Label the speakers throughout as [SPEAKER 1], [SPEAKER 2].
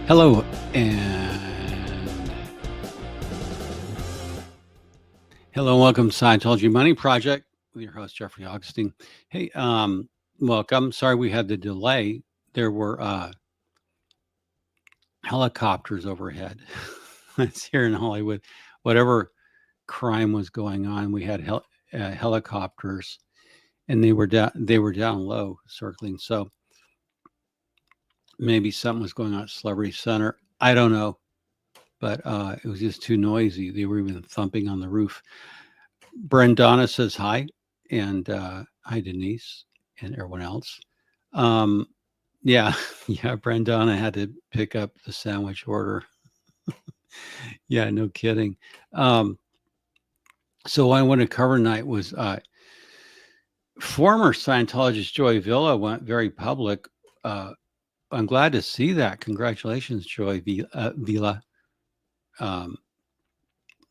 [SPEAKER 1] Hello, welcome to Scientology Money Project with your host, Jeffrey Augustine. Hey, welcome. Sorry we had the delay. There were helicopters overhead. It's here in Hollywood. Whatever crime was going on, we had helicopters, and they were down low, circling. So maybe something was going on at Celebrity Center. I don't know, but it was just too noisy. They were even thumping on the roof. Brendana says hi, and hi, Denise, and everyone else. Yeah, Brendana had to pick up the sandwich order. Yeah, no kidding. So what I wanted to cover tonight was former Scientologist Joy Villa went very public. I'm glad to see that. Congratulations, Joy Villa.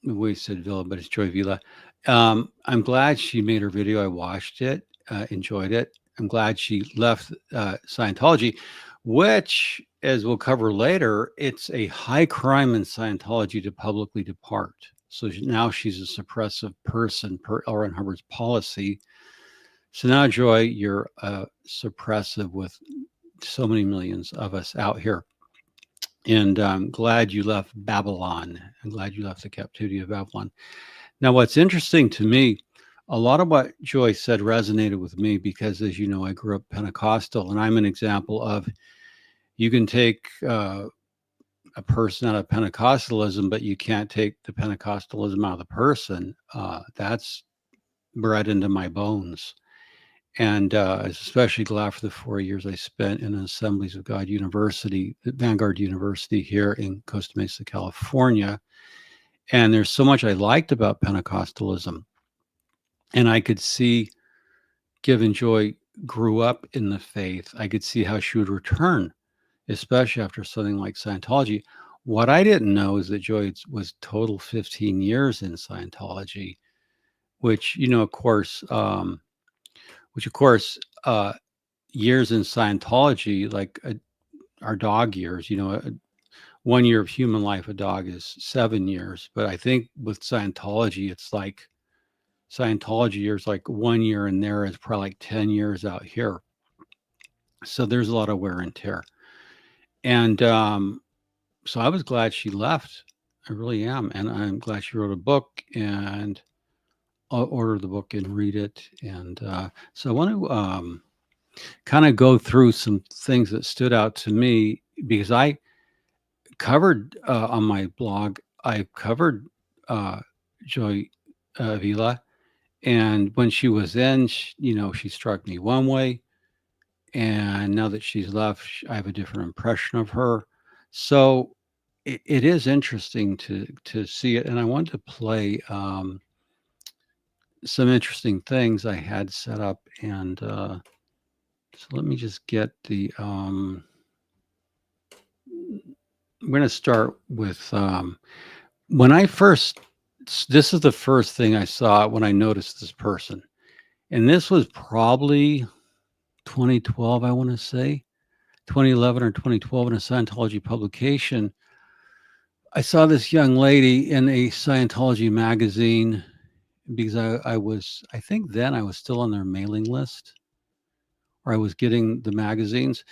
[SPEAKER 1] We said Villa, but it's Joy Villa. I'm glad she made her video. I watched it, enjoyed it. I'm glad she left Scientology, which, as we'll cover later, it's a high crime in Scientology to publicly depart. So now she's a suppressive person per L. Ron Hubbard's policy. So now, Joy, you're suppressive with so many millions of us out here. And I'm glad you left Babylon. I'm glad you left the captivity of Babylon. Now, what's interesting to me, a lot of what Joy said resonated with me because, as you know, I grew up Pentecostal, and I'm an example of you can take a person out of Pentecostalism, but you can't take the Pentecostalism out of the person. That's bred into my bones. And I was especially glad for the 4 years I spent in Assemblies of God University, Vanguard University here in Costa Mesa, California. And there's so much I liked about Pentecostalism. And I could see, given Joy grew up in the faith, I could see how she would return, especially after something like Scientology. What I didn't know is that Joy was total 15 years in Scientology, which, you know, of course, years in Scientology, like our dog years, you know, 1 year of human life, a dog is 7 years. But I think with Scientology, it's like Scientology years, like 1 year in there is probably like 10 years out here. So there's a lot of wear and tear. And so I was glad she left. I really am. And I'm glad she wrote a book, and I'll order the book and read it. And so I want to kind of go through some things that stood out to me, because I covered on my blog, I covered Joy Villa. And when she was in, she struck me one way. And now that she's left, I have a different impression of her. So it is interesting to see it. And I want to play some interesting things I had set up. And so let me just get the, I'm going to start with, when I first, this is the first thing I saw when I noticed this person. And this was probably 2012, I want to say, 2011 or 2012 in a Scientology publication. I saw this young lady in a Scientology magazine, because I think then I was still on their mailing list, or I was getting the magazines.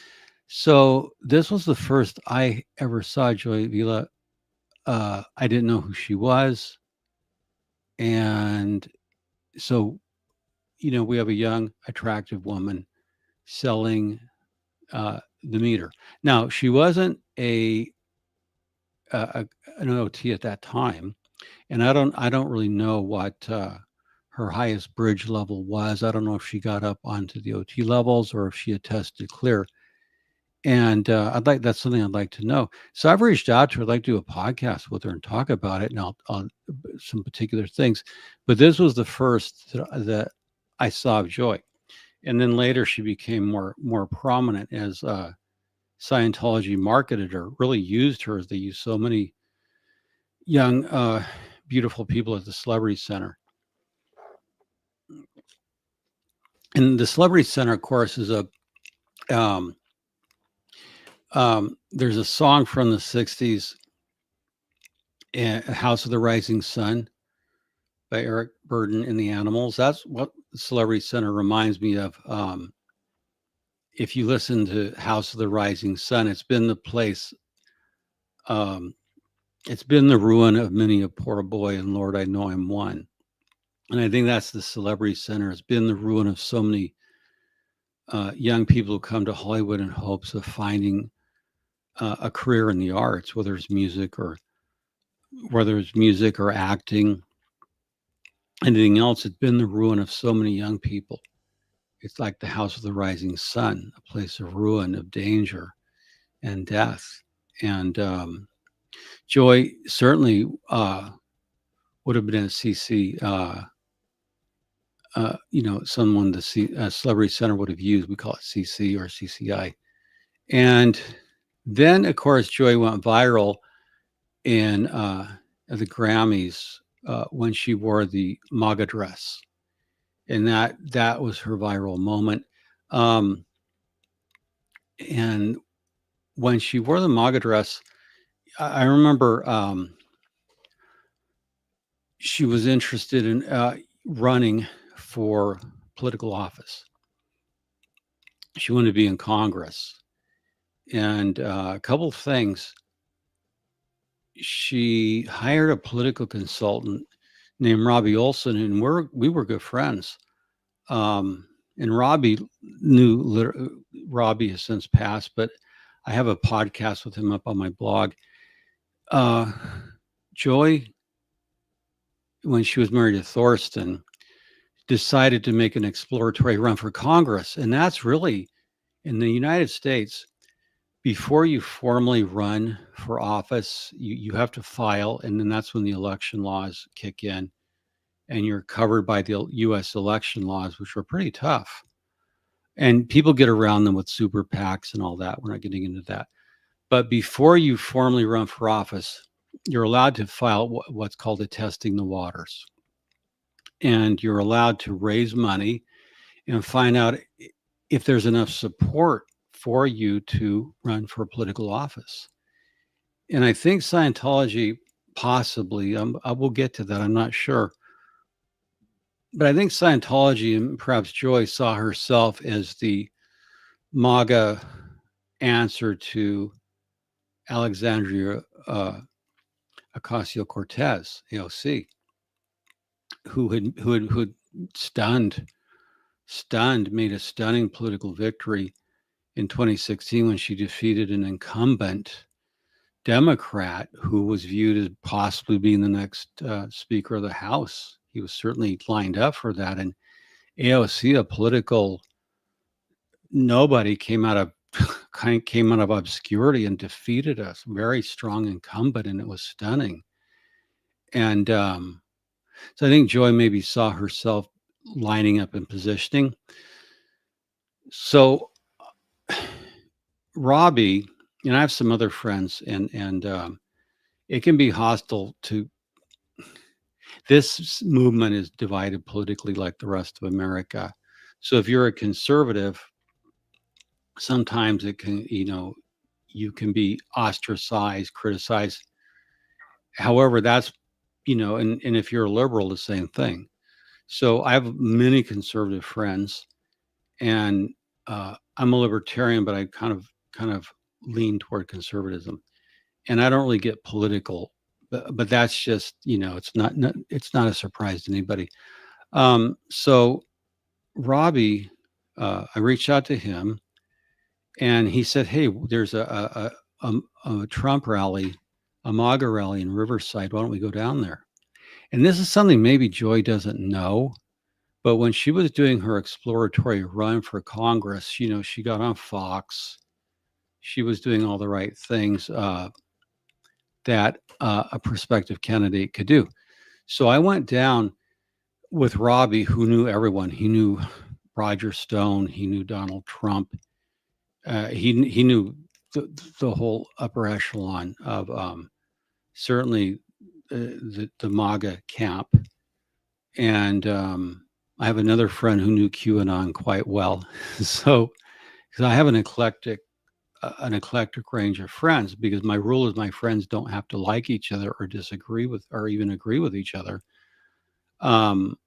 [SPEAKER 1] So this was the first I ever saw Joy Villa. I didn't know who she was. And so, we have a young, attractive woman selling the meter. Now, she wasn't an OT at that time. And I don't really know what her highest bridge level was. I don't know if she got up onto the OT levels or if she had tested clear. And that's something I'd like to know. So I've reached out to her. I'd like to do a podcast with her and talk about it, and I'll some particular things. But this was the first that I saw of Joy, and then later she became more prominent as Scientology marketed her, really used her as they use so many young, beautiful people at the Celebrity Center. And the Celebrity Center, of course, is there's a song from the 60s, House of the Rising Sun by Eric Burden and the Animals. That's what the Celebrity Center reminds me of. If you listen to House of the Rising Sun, it's been the place, it's been the ruin of many a poor boy, and Lord, I know I'm one. And I think that's the Celebrity Center. It's been the ruin of so many young people who come to Hollywood in hopes of finding a career in the arts, whether it's music or acting, anything else. It's been the ruin of so many young people. It's like the House of the Rising Sun, a place of ruin, of danger, and death. And Joy certainly would have been a CC. Someone the Celebrity Center would have used. We call it CC or CCI. And then, of course, Joy went viral in the Grammys when she wore the MAGA dress, and that was her viral moment. And when she wore the MAGA dress, I remember she was interested in running for political office. She wanted to be in Congress, and a couple of things. She hired a political consultant named Robbie Olson, and we were good friends. And Robbie Robbie has since passed, but I have a podcast with him up on my blog. Joy, when she was married to Thorsten, decided to make an exploratory run for Congress. And that's really, in the United States, before you formally run for office, you have to file, and then that's when the election laws kick in, and you're covered by the U.S. election laws, which are pretty tough. And people get around them with super PACs and all that. We're not getting into that. But before you formally run for office, you're allowed to file what's called a testing the waters. And you're allowed to raise money and find out if there's enough support for you to run for political office. And I think Scientology possibly, I will get to that, I'm not sure. But I think Scientology and perhaps Joy saw herself as the MAGA answer to Alexandria Ocasio-Cortez, AOC, who had made a stunning political victory in 2016 when she defeated an incumbent Democrat who was viewed as possibly being the next Speaker of the House. He was certainly lined up for that. And AOC, a political nobody, came out of obscurity and defeated a very strong incumbent, and it was stunning. And so I think Joy maybe saw herself lining up and positioning. So Robbie, and I have some other friends, and it can be hostile to this movement is divided politically like the rest of America. So if you're a conservative, sometimes it can, you can be ostracized, criticized. However, that's, and if you're a liberal, the same thing. So I have many conservative friends, and I'm a libertarian, but I kind of lean toward conservatism, and I don't really get political, but that's just, it's not a surprise to anybody. So Robbie, I reached out to him, and he said, "Hey, there's a Trump rally, a MAGA rally in Riverside. Why don't we go down there?" And this is something maybe Joy doesn't know, but when she was doing her exploratory run for Congress, she got on Fox. she was doing all the right things that a prospective candidate could do. So I went down with Robbie, who knew everyone. He knew Roger Stone. He knew Donald Trump. He knew the whole upper echelon of certainly the MAGA camp. And I have another friend who knew QAnon quite well. So, because I have an eclectic range of friends, because my rule is my friends don't have to like each other or disagree with or even agree with each other. And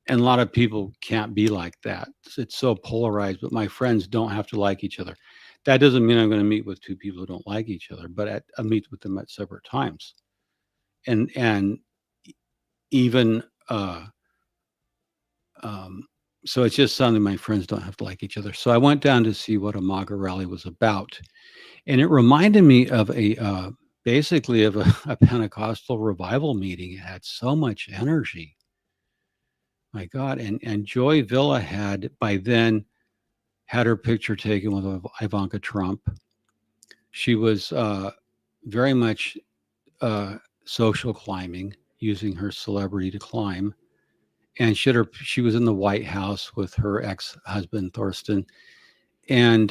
[SPEAKER 1] a lot of people can't be like that. It's so polarized, but my friends don't have to like each other. That doesn't mean I'm going to meet with two people who don't like each other, but I meet with them at separate times. And even so it's just something my friends don't have to like each other. So I went down to see what a MAGA rally was about. And it reminded me of basically of a Pentecostal revival meeting. It had so much energy. My God. And Joy Villa had by then had her picture taken with Ivanka Trump. She was very much social climbing, using her celebrity to climb. And she was in the White House with her ex-husband, Thorsten. And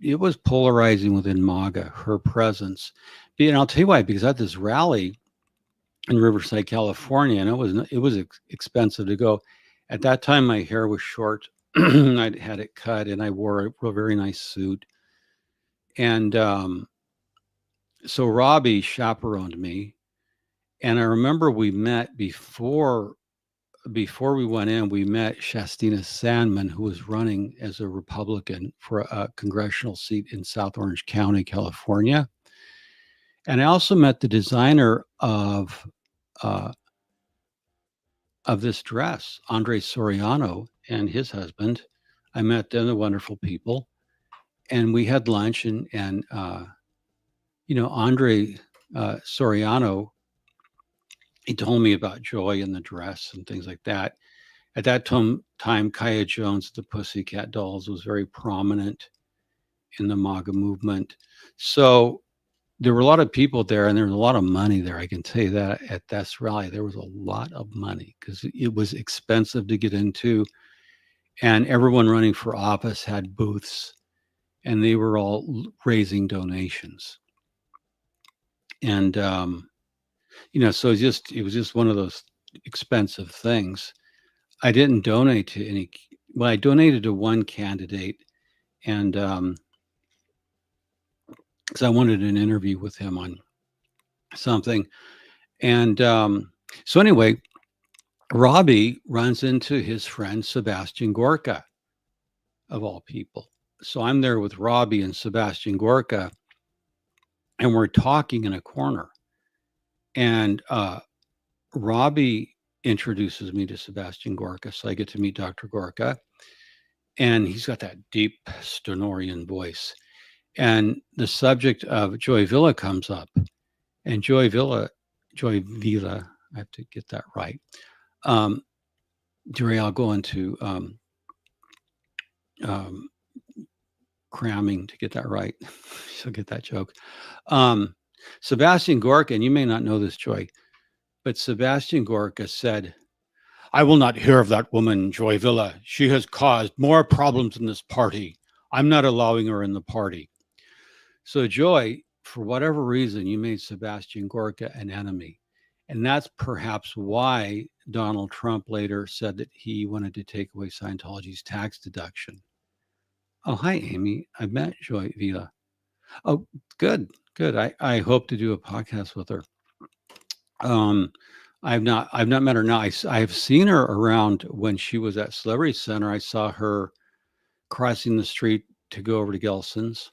[SPEAKER 1] it was polarizing within MAGA, her presence. And I'll tell you why, because at this rally in Riverside, California, and it was expensive to go. At that time, my hair was short. I'd had it cut, and I wore a very nice suit. And so Robbie chaperoned me. And I remember we met before we went in, we met Shastina Sandman, who was running as a Republican for a congressional seat in South Orange County, California. And I also met the designer of this dress, Andre Soriano, and his husband. I met them, the wonderful people, and we had lunch. And Andre Soriano, he told me about Joy and the dress and things like that. At that time, Kaya Jones, the Pussycat Dolls, was very prominent in the MAGA movement. So there were a lot of people there, and there was a lot of money there. I can tell you that at this rally, there was a lot of money because it was expensive to get into. And everyone running for office had booths, and they were all raising donations. And, so it was just one of those expensive things. I didn't donate to any. Well, I donated to one candidate, and because I wanted an interview with him on something. And so anyway, Robbie runs into his friend Sebastian Gorka, of all people. So I'm there with Robbie and Sebastian Gorka, and we're talking in a corner. And Robbie introduces me to Sebastian Gorka, so I get to meet Dr. Gorka. And he's got that deep stentorian voice. And the subject of Joy Villa comes up. And Joy Villa, I have to get that right. Jerry, I'll go into cramming to get that right. She'll get that joke. Sebastian Gorka, and you may not know this, Joy, but Sebastian Gorka said, "I will not hear of that woman, Joy Villa. She has caused more problems in this party. I'm not allowing her in the party." So, Joy, for whatever reason, you made Sebastian Gorka an enemy. And that's perhaps why Donald Trump later said that he wanted to take away Scientology's tax deduction. Oh, hi, Amy. I met Joy Villa. Oh, good. I hope to do a podcast with her. I've not met her now. I've seen her around when she was at Celebrity Center. I saw her crossing the street to go over to Gelson's.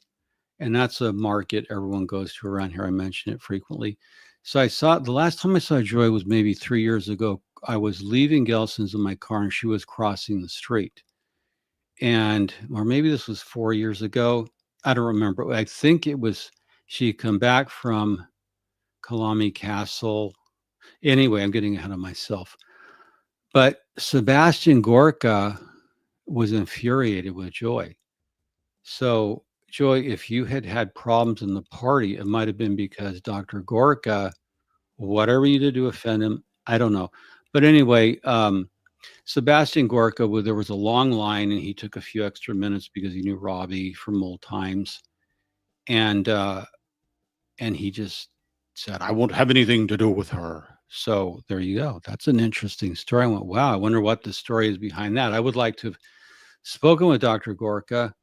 [SPEAKER 1] And that's a market everyone goes to around here. I mention it frequently. So the last time I saw Joy was maybe 3 years ago. I was leaving Gelson's in my car and she was crossing the street. Or maybe this was 4 years ago. I don't remember. I think it was, she had come back from Kalami Castle. Anyway, I'm getting ahead of myself. But Sebastian Gorka was infuriated with Joy. So Joy, if you had problems in the party, it might have been because Dr. Gorka, whatever you did to offend him, I don't know. But anyway, Sebastian Gorka, there was a long line, and he took a few extra minutes because he knew Robbie from old times, and he just said, "I won't have anything to do with her." So there you go. That's an interesting story. I went, "Wow, I wonder what the story is behind that." I would like to have spoken with Dr. Gorka,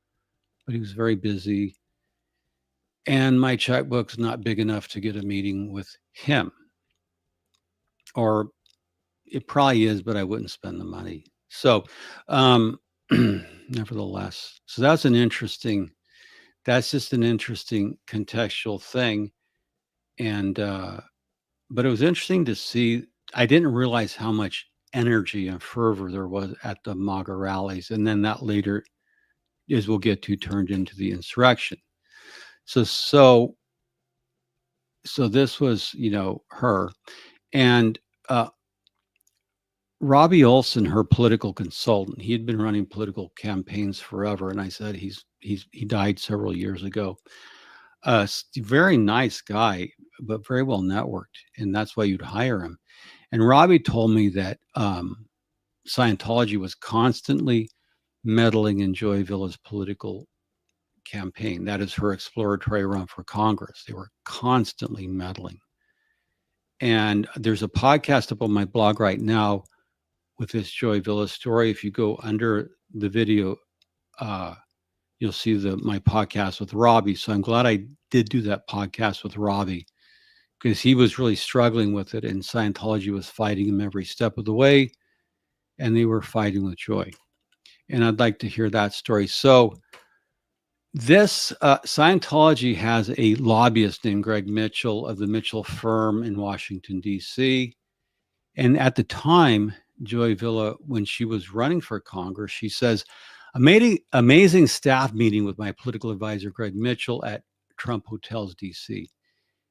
[SPEAKER 1] but he was very busy, and my checkbook's not big enough to get a meeting with him, or it probably is, but I wouldn't spend the money. So, nevertheless, so that's just an interesting contextual thing. And, but it was interesting to see. I didn't realize how much energy and fervor there was at the MAGA rallies. And then that later, as we'll get to, turned into the insurrection. So this was, her. And, Robbie Olson, her political consultant, he had been running political campaigns forever, and I said he died several years ago. Very nice guy, but very well networked, and that's why you'd hire him. And Robbie told me that Scientology was constantly meddling in Joy Villa's political campaign. That is her exploratory run for Congress. They were constantly meddling. And there's a podcast up on my blog right now with this Joy Villa story. If you go under the video, you'll see my podcast with Robbie. So I'm glad I did do that podcast with Robbie, because he was really struggling with it, and Scientology was fighting him every step of the way, and they were fighting with Joy. And I'd like to hear that story. So this Scientology has a lobbyist named Greg Mitchell of the Mitchell firm in Washington, D.C. And at the time, Joy Villa, when she was running for Congress, she says, amazing staff meeting with my political advisor, Greg Mitchell, at Trump Hotels, D.C.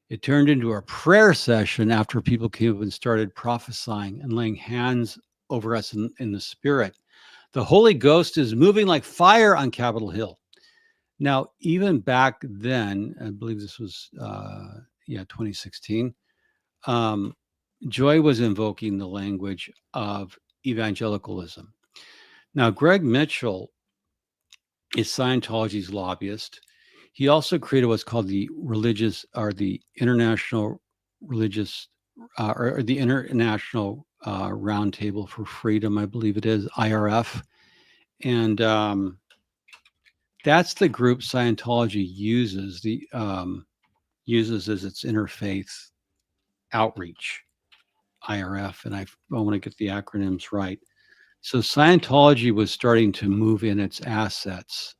[SPEAKER 1] It turned into a prayer session after people came up and started prophesying and laying hands over us in the spirit. The Holy Ghost is moving like fire on Capitol Hill. Now, even back then, I believe this was, 2016, Joy was invoking the language of evangelicalism. Now, Greg Mitchell is Scientology's lobbyist. He also created what's called the International Religious, or the International Roundtable for Freedom, I believe it is, IRF. And that's the group Scientology uses as its interfaith outreach. IRF, and I want to get the acronyms right. So Scientology was starting to move in its assets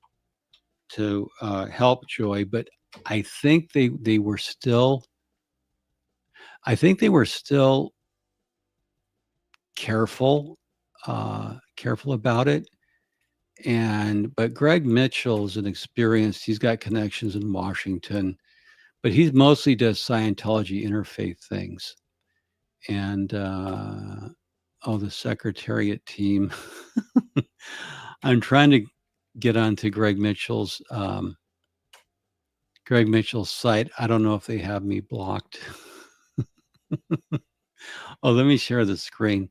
[SPEAKER 1] to help Joy, but I think they were still careful about it. But Greg Mitchell is he's got connections in Washington, but he mostly does Scientology interfaith things. And the Secretariat team. I'm trying to get onto Greg Mitchell's site. I don't know if they have me blocked. Let me share the screen.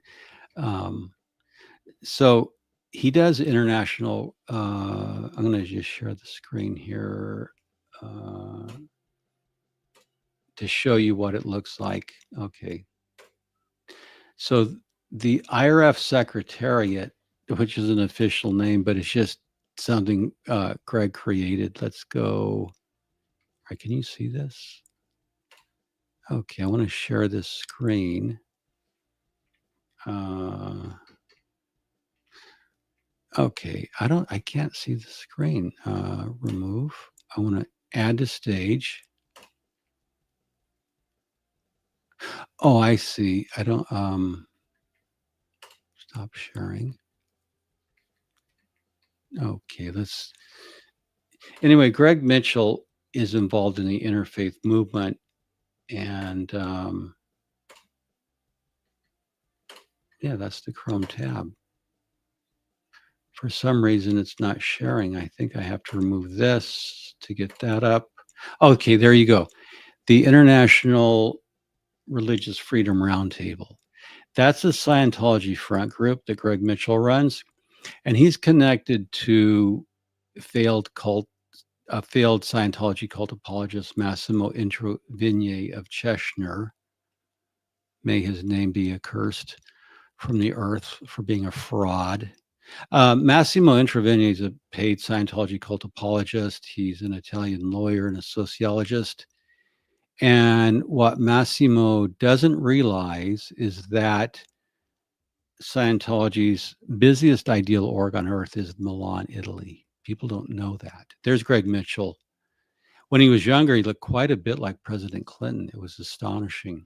[SPEAKER 1] So he does international. I'm going to just share the screen here to show you what it looks like. Okay. So the IRF Secretariat, which is an official name, but it's just something Greg created. Let's go. All right, can you see this? Okay, I want to share this screen. Okay, I can't see the screen. Remove. I want to add to stage. Oh, I see. I don't, stop sharing. Okay, anyway, Greg Mitchell is involved in the interfaith movement, and that's the Chrome tab For some reason, it's not sharing. I think I have to remove this to get that up. Okay, there you go. The International Religious Freedom Roundtable. That's a Scientology front group that Greg Mitchell runs, and he's connected to failed Scientology cult apologist Massimo Introvigne of Cheshire. May his name be accursed from the earth for being a fraud. Massimo Introvigne is a paid Scientology cult apologist. He's an Italian lawyer and a sociologist. And what Massimo doesn't realize is that Scientology's busiest ideal org on earth is Milan, Italy. People don't know that. There's Greg Mitchell. When he was younger, he looked quite a bit like President Clinton. It was astonishing.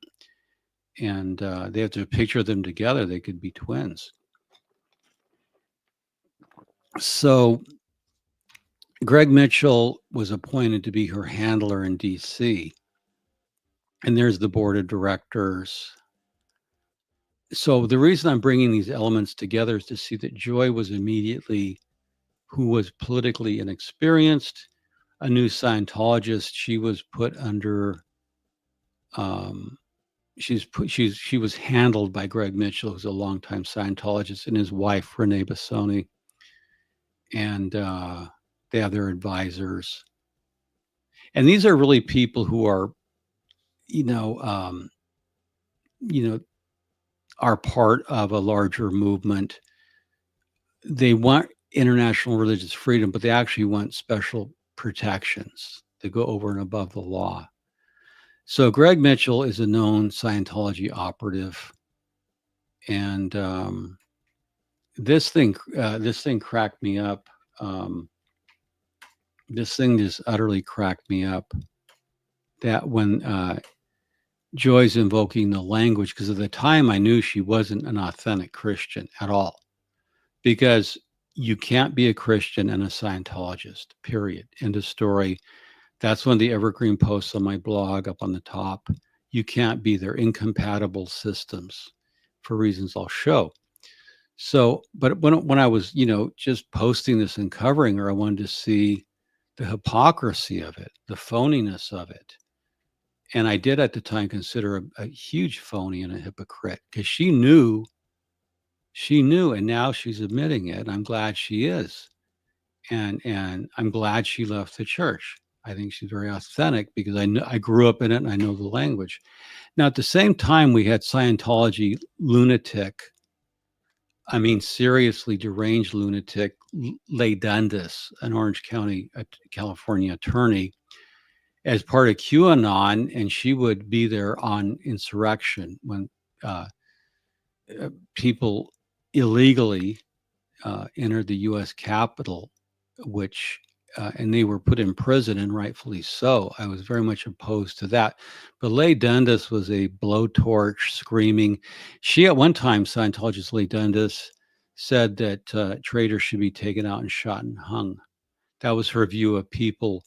[SPEAKER 1] And they have to picture them together. They could be twins. So Greg Mitchell was appointed to be her handler in DC. And there's the board of directors. So the reason I'm bringing these elements together is to see that Joy was immediately, who was politically inexperienced, a new Scientologist. She was put under, she was handled by Greg Mitchell, who's a longtime Scientologist, and his wife, Renee Bassoni. And they have their advisors. And these are really people who are, are part of a larger movement. They want international religious freedom, but they actually want special protections to go over and above the law. So Greg Mitchell is a known Scientology operative, and this thing cracked me up. This thing just utterly cracked me up. That when Joy's invoking the language, because at the time I knew she wasn't an authentic Christian at all, because you can't be a Christian and a Scientologist, period. End of story. That's one of the evergreen posts on my blog up on the top. You can't be. They're incompatible systems for reasons I'll show. So, but when I was, just posting this and covering her, I wanted to see the hypocrisy of it, the phoniness of it. And I did at the time consider a huge phony and a hypocrite, because she knew, and now she's admitting it. And I'm glad she is. And I'm glad she left the church. I think she's very authentic, because I grew up in it and I know the language. Now, at the same time, we had Scientology lunatic, seriously deranged lunatic, Leigh Dundas, an Orange County, California attorney, as part of QAnon, and she would be there on insurrection when people illegally entered the U.S. Capitol, which and they were put in prison, and rightfully so. I was very much opposed to that. But Leigh Dundas was a blowtorch screaming. She, at one time, Scientologist Leigh Dundas, said that traitors should be taken out and shot and hung. That was her view of people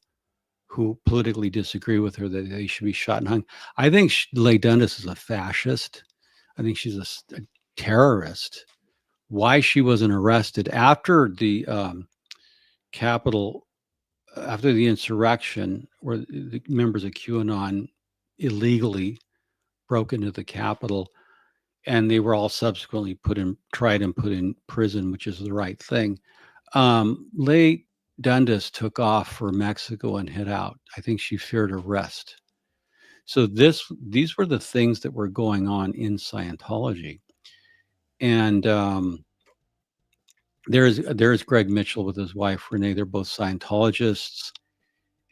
[SPEAKER 1] who politically disagree with her, that they should be shot and hung. I think Leigh Dundas is a fascist. I think she's a terrorist. Why she wasn't arrested after the Capitol, after the insurrection, where the members of QAnon illegally broke into the Capitol, and they were all subsequently tried and put in prison, which is the right thing. Leigh Dundas took off for Mexico and hid out. I think she feared arrest. So these were the things that were going on in Scientology. And there's Greg Mitchell with his wife, Renee. They're both Scientologists.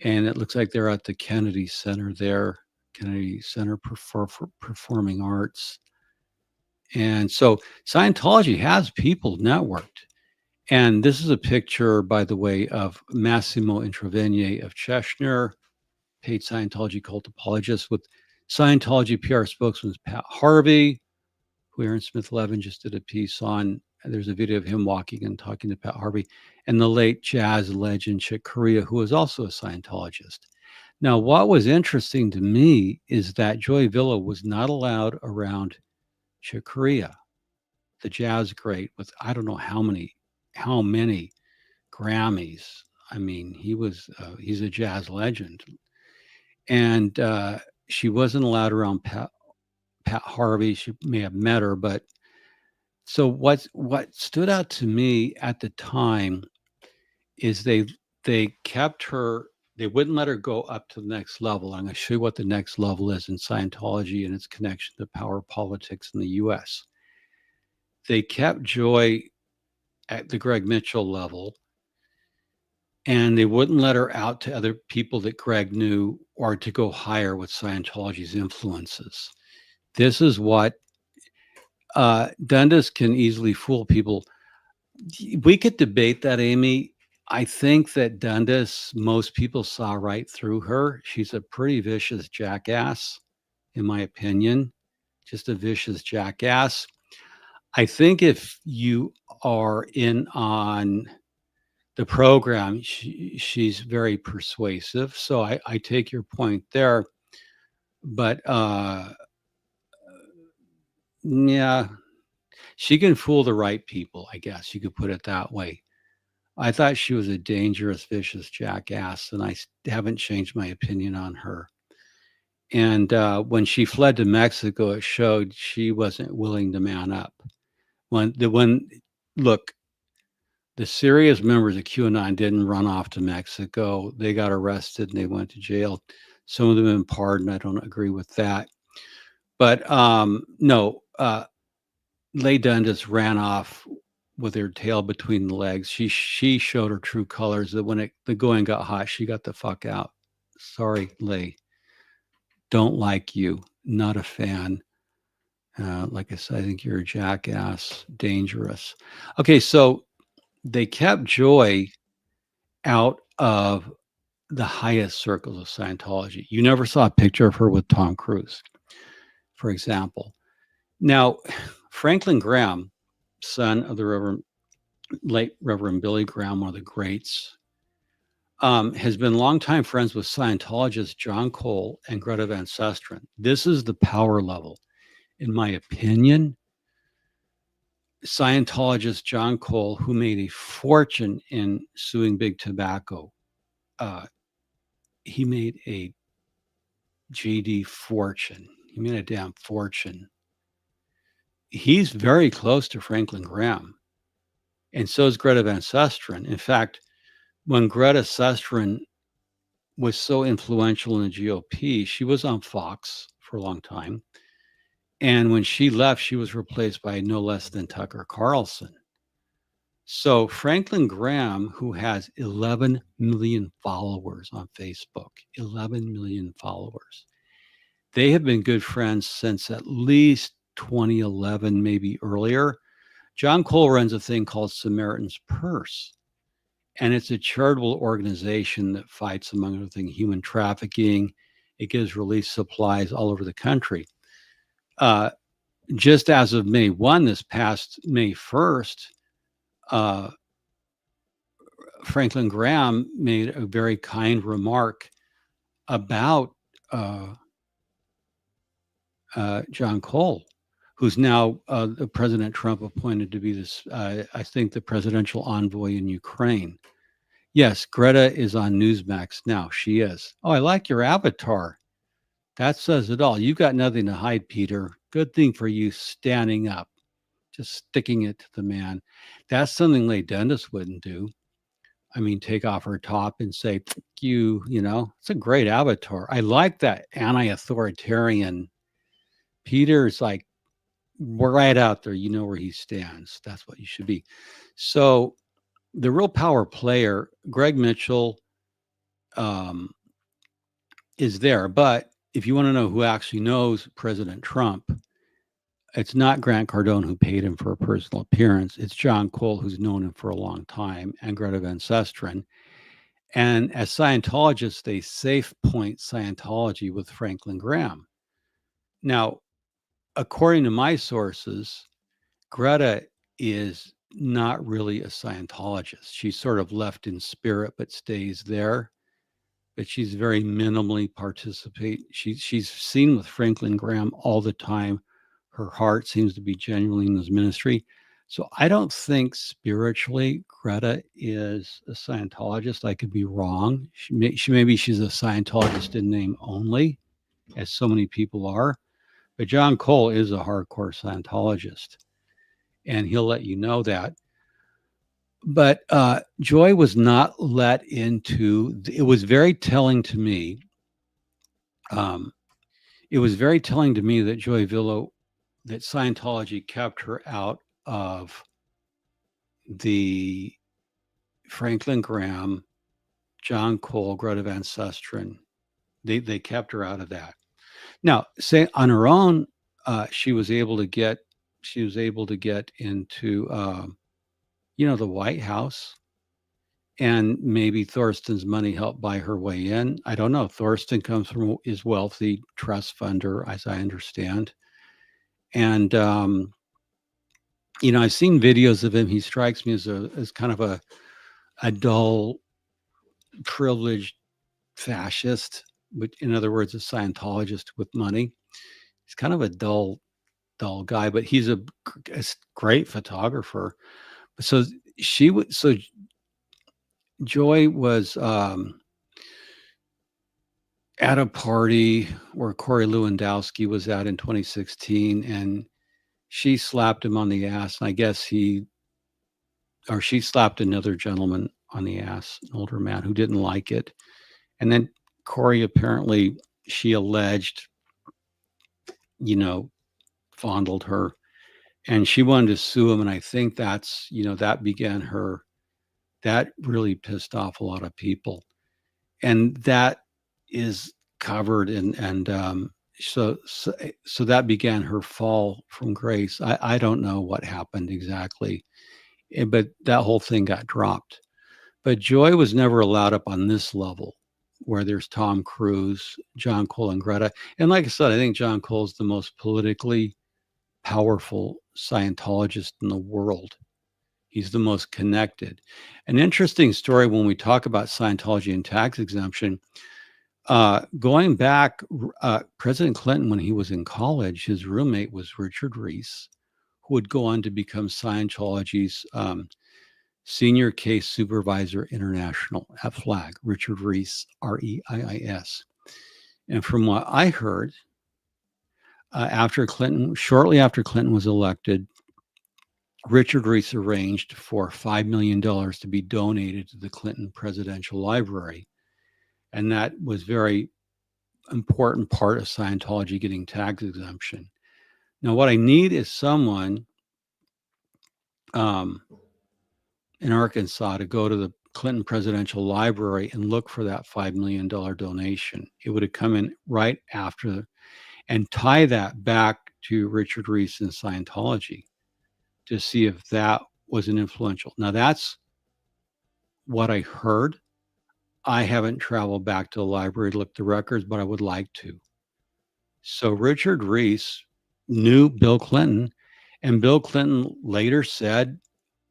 [SPEAKER 1] And it looks like they're at the Kennedy Center there, Kennedy Center for Performing Arts. And so Scientology has people networked. And this is a picture, by the way, of Massimo Introvigne of Cheshire, paid Scientology cult apologist, with Scientology PR spokesman Pat Harvey, who Aaron Smith Levin just did a piece on. There's a video of him walking and talking to Pat Harvey, and the late jazz legend Chick Corea, who was also a Scientologist. Now, what was interesting to me is that Joy Villa was not allowed around Chick Corea, the jazz great, with I don't know how many how many Grammys. I mean, he's a jazz legend. And she wasn't allowed around Pat Harvey. She may have met her, but so what stood out to me at the time is they kept her. They wouldn't let her go up to the next level. I'm going to show you what the next level is in Scientology and its connection to power politics in the U.S. They kept Joy at the Greg Mitchell level, and they wouldn't let her out to other people that Greg knew or to go higher with Scientology's influences. This is what Dundas can easily fool people. We could debate that, Amy. I think that Dundas, most people saw right through her. She's a pretty vicious jackass, in my opinion, just a vicious jackass. I think if you are in on the program, she's very persuasive. So I take your point there. But yeah, she can fool the right people, I guess you could put it that way. I thought she was a dangerous, vicious jackass, and I haven't changed my opinion on her. And when she fled to Mexico, it showed she wasn't willing to man up. Look, the serious members of QAnon didn't run off to Mexico. They got arrested and they went to jail. Some of them in pardon. I don't agree with that. But no, Leigh Dundas ran off with her tail between the legs. She showed her true colors that when the going got hot, she got the fuck out. Sorry, Leigh. Don't like you. Not a fan. Like I said, I think you're a jackass. Dangerous. Okay, so they kept Joy out of the highest circles of Scientology. You never saw a picture of her with Tom Cruise, for example. Now, Franklin Graham, son of the late Reverend Billy Graham, one of the greats, has been longtime friends with Scientologists John Cole and Greta Van Susteren. This is the power level. In my opinion, Scientologist John Cole, who made a fortune in suing Big Tobacco, he made a GD fortune. He made a damn fortune. He's very close to Franklin Graham, and so is Greta Van Susteren. In fact, when Greta Susteren was so influential in the GOP, she was on Fox for a long time. And when she left, she was replaced by no less than Tucker Carlson. So Franklin Graham, who has 11 million followers on Facebook, 11 million followers, they have been good friends since at least 2011, maybe earlier. John Cole runs a thing called Samaritan's Purse, and it's a charitable organization that fights, among other things, human trafficking. It gives relief supplies all over the country. Just as of May 1, this past May 1st, Franklin Graham made a very kind remark about John Cole, who's now President Trump appointed to be this, I think, the presidential envoy in Ukraine. Yes, Greta is on Newsmax now. She is. Oh, I like your avatar. That says it all. You've got nothing to hide, Peter. Good thing for you standing up, just sticking it to the man. That's something Leigh Dundas wouldn't do. I mean, take off her top and say, you know, it's a great avatar. I like that anti-authoritarian. Peter's like, we're right out there. You know where he stands. That's what you should be. So the real power player, Greg Mitchell, is there. But if you want to know who actually knows President Trump, it's not Grant Cardone, who paid him for a personal appearance. It's John Cole, who's known him for a long time, and Greta Van Susteren. And as Scientologists, they safe point Scientology with Franklin Graham. Now, according to my sources, Greta is not really a Scientologist. She's sort of left in spirit, but stays there. But she's very minimally participate. She's seen with Franklin Graham all the time. Her heart seems to be genuinely in his ministry. So I don't think spiritually Greta is a Scientologist. I could be wrong. Maybe she's a Scientologist in name only, as so many people are. But John Cole is a hardcore Scientologist, and he'll let you know that. But Joy was not let into. It was very telling to me. It was very telling to me that Joy Villo, that Scientology kept her out of the Franklin Graham, John Cole, Greta Van Susteren. They kept her out of that. Now, say on her own, she was able to get into the White House, and maybe Thorsten's money helped buy her way in. I don't know. Thorsten is wealthy trust funder, as I understand, and I've seen videos of him. He strikes me as kind of a dull, privileged fascist, which, in other words, a Scientologist with money. He's kind of a dull guy, but he's a great photographer. So Joy was at a party where Corey Lewandowski was at in 2016, and she slapped him on the ass. And I guess she slapped another gentleman on the ass, an older man who didn't like it. And then Corey, apparently, she alleged, fondled her, and she wanted to sue him. And I think that really pissed off a lot of people. And that is covered. So that began her fall from grace. I don't know what happened exactly, but that whole thing got dropped. But Joy was never allowed up on this level, where there's Tom Cruise, John Cole, and Greta. And like I said, I think John Cole is the most politically powerful Scientologist in the world. He's the most connected. An interesting story when we talk about Scientology and tax exemption, going back, President Clinton, when he was in college, his roommate was Richard Reese, who would go on to become Scientology's Senior Case Supervisor International at FLAG, Richard Reese, R-E-I-I-S. And from what I heard, shortly after Clinton was elected, Richard Reese arranged for $5 million to be donated to the Clinton Presidential Library. And that was very important part of Scientology getting tax exemption. Now, what I need is someone in Arkansas to go to the Clinton Presidential Library and look for that $5 million donation. It would have come in right after, and tie that back to Richard Reese and Scientology to see if that was an influential. Now, that's what I heard. I haven't traveled back to the library to look at the records, but I would like to. So Richard Reese knew Bill Clinton, and Bill Clinton later said,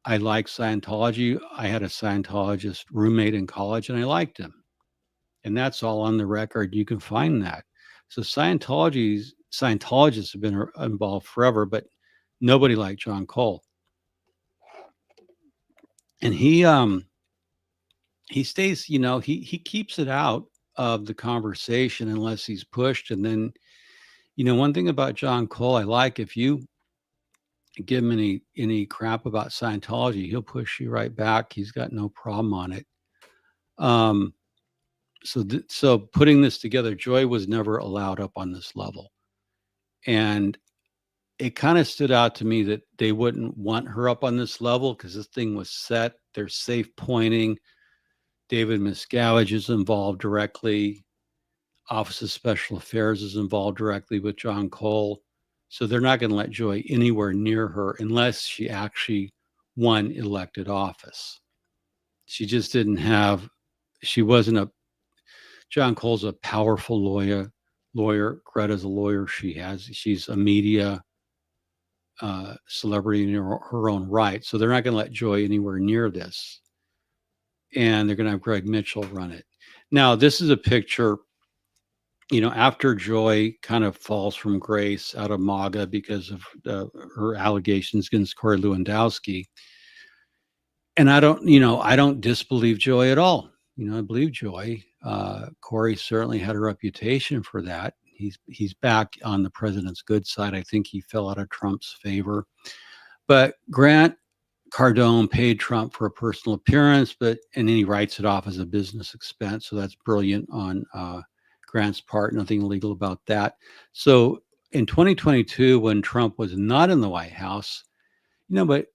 [SPEAKER 1] I like Scientology. I had a Scientologist roommate in college, and I liked him. And that's all on the record. You can find that. So Scientologists have been involved forever, but nobody like John Cole. And he stays, he keeps it out of the conversation unless he's pushed. And then, one thing about John Cole, I like, if you give him any crap about Scientology, he'll push you right back. He's got no problem on it. So putting this together, Joy was never allowed up on this level. And it kind of stood out to me that they wouldn't want her up on this level because this thing was set. There's safe pointing. David Miscavige is involved directly. Office of Special Affairs is involved directly with John Cole. So they're not going to let Joy anywhere near her unless she actually won elected office. She just didn't have, John Cole's a powerful lawyer. Greta's a lawyer. She's a media celebrity in her own right. So they're not going to let Joy anywhere near this. And they're going to have Greg Mitchell run it. Now, this is a picture after Joy kind of falls from grace out of MAGA because of her allegations against Corey Lewandowski. And I don't disbelieve Joy at all. I believe Joy. Corey certainly had a reputation for that. He's back on the president's good side. I think he fell out of Trump's favor. But Grant Cardone paid Trump for a personal appearance, and then he writes it off as a business expense. So that's brilliant on Grant's part. Nothing illegal about that. So in 2022, when Trump was not in the White House, but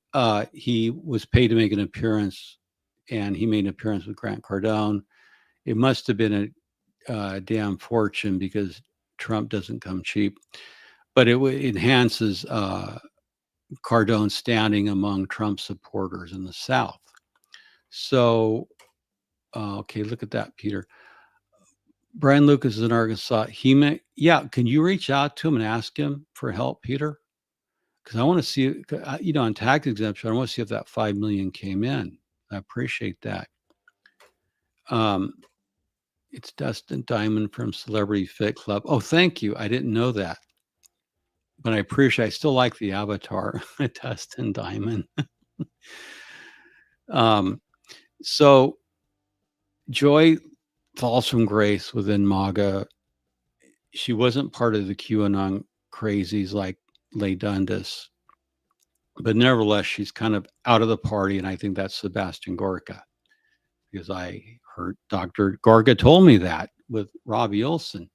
[SPEAKER 1] he was paid to make an appearance, and he made an appearance with Grant Cardone. It must have been a damn fortune, because Trump doesn't come cheap. But it enhances Cardone's standing among Trump supporters in the South. So, okay, look at that, Peter. Brian Lucas is in Arkansas. Can you reach out to him and ask him for help, Peter? Because I want to see, on tax exemption, I want to see if that $5 million came in. I appreciate that. It's Dustin Diamond from Celebrity Fit Club. Oh, thank you. I didn't know that, but I still like the avatar, Dustin Diamond. So Joy falls from grace within MAGA. She wasn't part of the QAnon crazies like Leigh Dundas, but nevertheless, she's kind of out of the party, and I think that's Sebastian Gorka, because I heard Dr. Gorka told me that with Robbie Olson.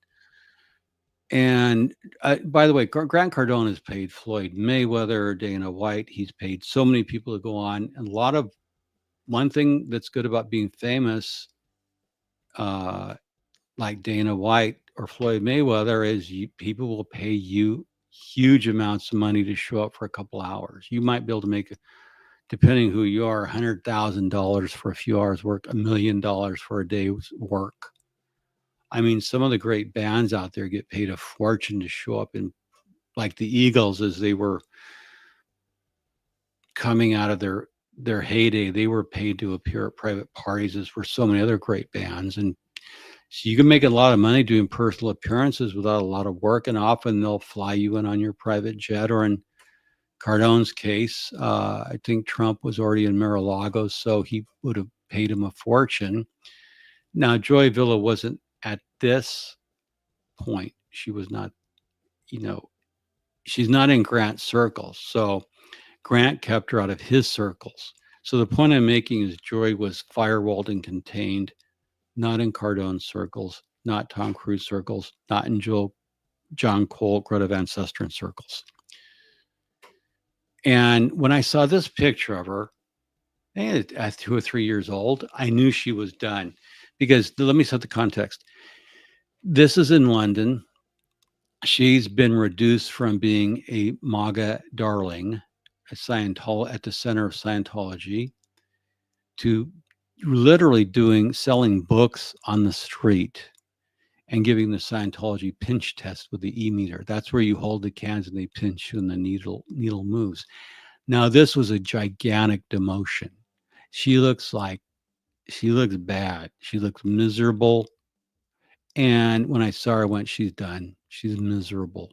[SPEAKER 1] And by the way, Grant Cardone has paid Floyd Mayweather, Dana White. He's paid so many people to go on. And one thing that's good about being famous, like Dana White or Floyd Mayweather, is people will pay you huge amounts of money to show up for a couple hours. You might be able to make, depending who you are, $100,000 for a few hours work, $1 million for a day's work. I mean, some of the great bands out there get paid a fortune to show up in, like the Eagles, as they were coming out of their heyday, they were paid to appear at private parties, as were so many other great bands. And so you can make a lot of money doing personal appearances without a lot of work, and often they'll fly you in on your private jet. Or in Cardone's case, I think Trump was already in Mar-a-Lago, so he would have paid him a fortune. Now, Joy Villa wasn't at this point. She was not, she's not in Grant's circles. So Grant kept her out of his circles. So the point I'm making is Joy was firewalled and contained, not in Cardone's circles, not Tom Cruise circles, not in John Cole, Greta Van Susteren circles. And when I saw this picture of her, at 2 or 3 years old, I knew she was done. Because let me set the context. This is in London. She's been reduced from being a MAGA darling, at the center of Scientology, to literally selling books on the street and giving the Scientology pinch test with the e-meter. That's where you hold the cans and they pinch you and the needle moves. Now, this was a gigantic demotion. She looks bad. She looks miserable. And when I saw her, I went, she's done. She's miserable.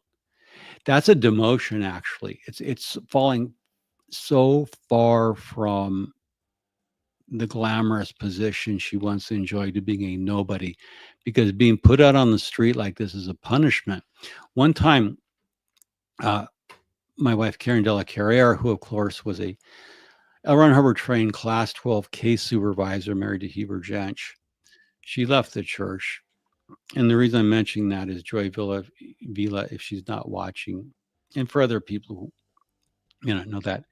[SPEAKER 1] That's a demotion, actually. It's falling so far from the glamorous position she once enjoyed to being a nobody, because being put out on the street like this is a punishment. One time, my wife, Karen Della Carrera, who of course was a L. Ron Hubbard trained class 12 case supervisor, married to Heber Jench, she left the church. And the reason I'm mentioning that is Joy Villa, if she's not watching, and for other people who know that,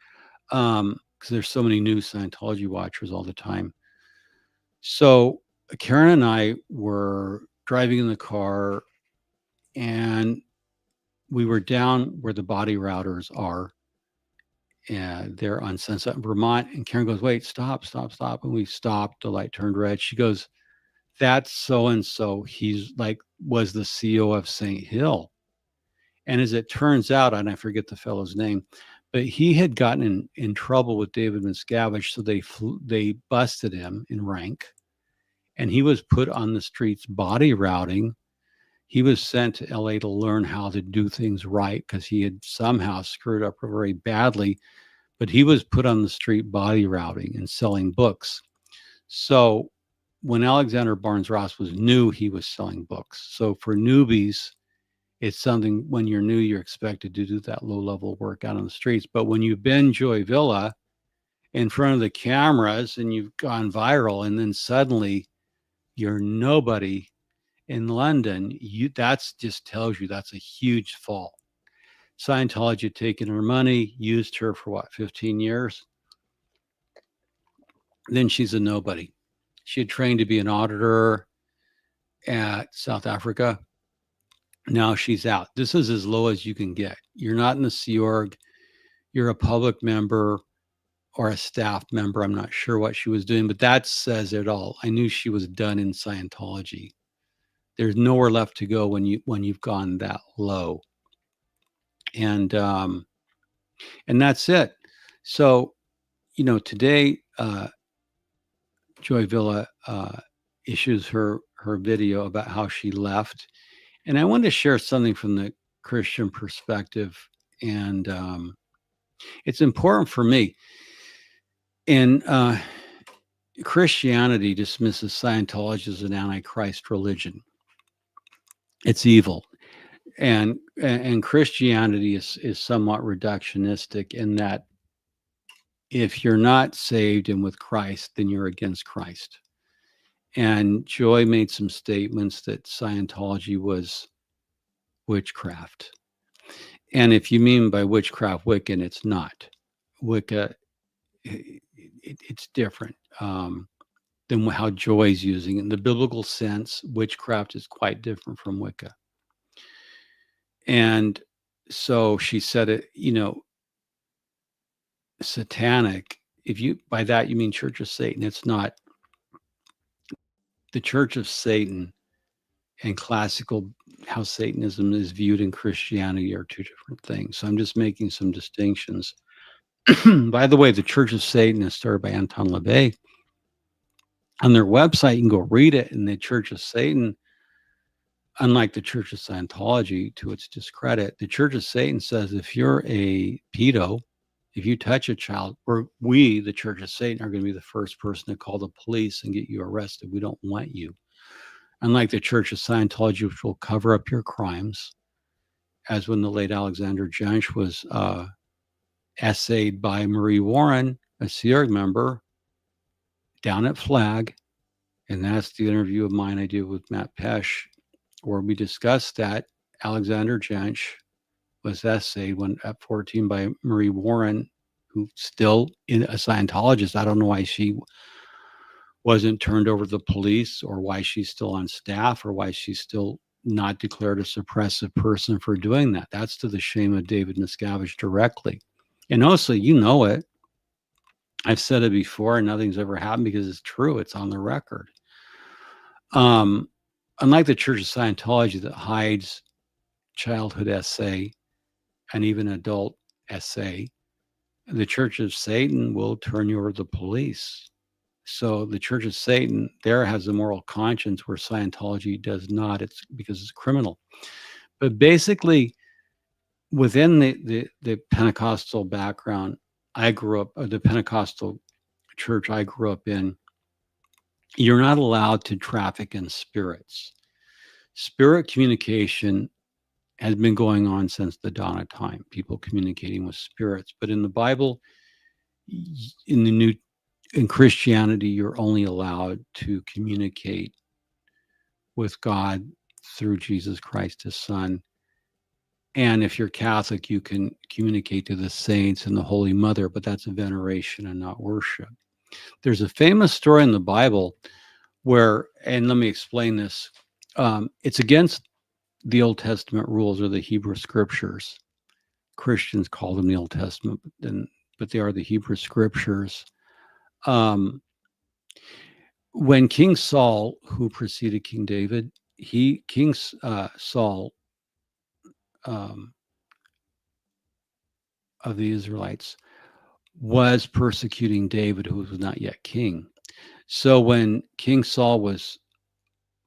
[SPEAKER 1] because there's so many new Scientology watchers all the time. So Karen and I were driving in the car, and we were down where the body routers are, and they're on Sunset, Vermont. And Karen goes, "Wait, stop." And we stopped. The light turned red. She goes, "That's so-and-so. He's was the CEO of St. Hill." And as it turns out, and I forget the fellow's name, but he had gotten in trouble with David Miscavige, so they busted him in rank, and he was put on the streets body routing, He was sent to LA to learn how to do things right because he had somehow screwed up very badly, but he was put on the street body routing and selling books. So when Alexander Barnes Ross was new, he was selling books. So for newbies, it's something when you're new, you're expected to do that low level work out on the streets. But when you've been Joy Villa in front of the cameras and you've gone viral, and then suddenly you're nobody in London, that's just tells you that's a huge fall. Scientology had taken her money, used her for what, 15 years? Then she's a nobody. She had trained to be an auditor at South Africa. Now she's out. This is as low as you can get. You're not in the Sea Org. You're a public member or a staff member. I'm not sure what she was doing, but that says it all. I knew she was done in Scientology. There's nowhere left to go when you've gone that low. And that's it. So, today Joy Villa issues her video about how she left, and I wanted to share something from the Christian perspective, and it's important for me. And Christianity dismisses Scientology as an antichrist religion. It's evil. And Christianity is somewhat reductionistic in that if you're not saved and with Christ, then you're against Christ. And Joy made some statements that Scientology was witchcraft. And if you mean by witchcraft Wiccan, it's not. Wicca, it's different than how Joy's using it. In the biblical sense, witchcraft is quite different from Wicca. And so she said it, satanic. If you, by that you mean Church of Satan, it's not. The Church of Satan and classical, how Satanism is viewed in Christianity, are two different things. So I'm just making some distinctions. By the way, the Church of Satan is started by Anton LaVey. On their website, you can go read it. And the Church of Satan, unlike the Church of Scientology, to its discredit, the Church of Satan says if you're a pedo, if you touch a child, we, the Church of Satan, are going to be the first person to call the police and get you arrested. We don't want you. Unlike the Church of Scientology, which will cover up your crimes, as when the late Alexander Jensch was essayed by Marie Warren, a Sea Org member, down at Flag. And that's the interview of mine I did with Matt Pesch, where we discussed that Alexander Jensch was essayed when at 14 by Marie Warren, who still in a Scientologist. I don't know why she wasn't turned over to the police, or why she's still on staff, or why she's still not declared a suppressive person for doing that. That's to the shame of David Miscavige directly. And also, it. I've said it before, and nothing's ever happened because it's true. It's on the record. Unlike the Church of Scientology that hides childhood SA and even adult SA, the Church of Satan will turn you over to the police. So the Church of Satan there has a moral conscience where Scientology does not. It's because it's criminal. But basically, within the Pentecostal background, I grew up, the Pentecostal church I grew up in, you're not allowed to traffic in spirits. Spirit communication has been going on since the dawn of time, people communicating with spirits. But in the Bible, in Christianity, you're only allowed to communicate with God through Jesus Christ, his Son. And if you're Catholic, you can communicate to the saints and the Holy Mother, but that's a veneration and not worship. There's a famous story in the Bible where, and let me explain this, it's against the Old Testament rules or the Hebrew Scriptures. Christians call them the Old Testament, but they are the Hebrew Scriptures. When King Saul, who preceded King David, King Saul of the Israelites was persecuting David, who was not yet king. So when King Saul was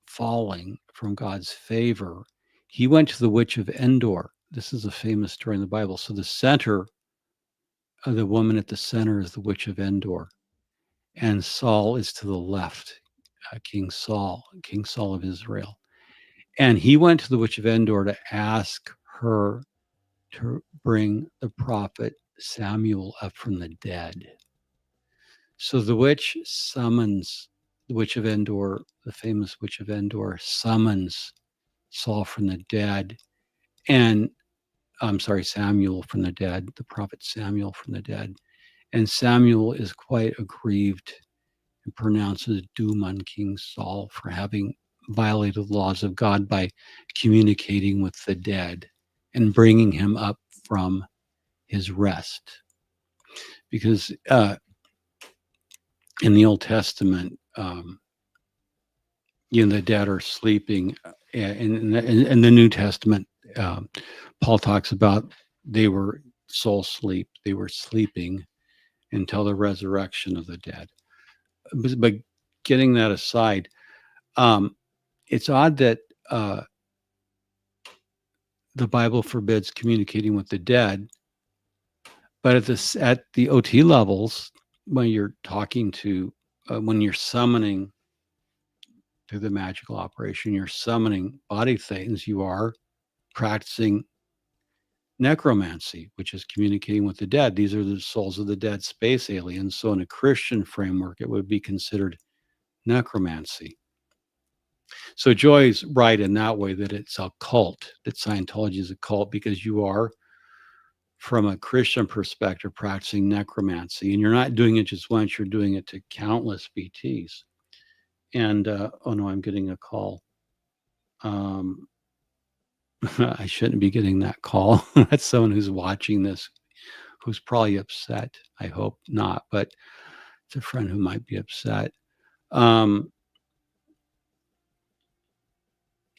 [SPEAKER 1] falling from God's favor, He went to the witch of Endor. This is a famous story in the Bible. So the center, the woman at the center is the witch of Endor, and Saul is to the left, King Saul of Israel. And he went to the witch of Endor to ask her to bring the prophet Samuel up from the dead. So the witch summons the witch of Endor, the famous witch of Endor, summons Saul from the dead, and Samuel from the dead, the prophet Samuel from the dead. And Samuel is quite aggrieved and pronounces doom on King Saul for having violated the laws of God by communicating with the dead and bringing him up from his rest. Because in the Old Testament, the dead are sleeping. In the New Testament, Paul talks about they were soul sleep. They were sleeping until the resurrection of the dead. But getting that aside, it's odd that the Bible forbids communicating with the dead, but at the OT levels, when you're talking to, when you're summoning through the magical operation, you're summoning body things, you are practicing necromancy, which is communicating with the dead. These are the souls of the dead space aliens. So in a Christian framework, it would be considered necromancy. So Joy's right in that way, that it's a cult, that Scientology is a cult, because you are, from a Christian perspective, practicing necromancy. And you're not doing it just once, you're doing it to countless BTs. And, oh no, I'm getting a call. I shouldn't be getting that call. That's someone who's watching this, who's probably upset. I hope not, but it's a friend who might be upset.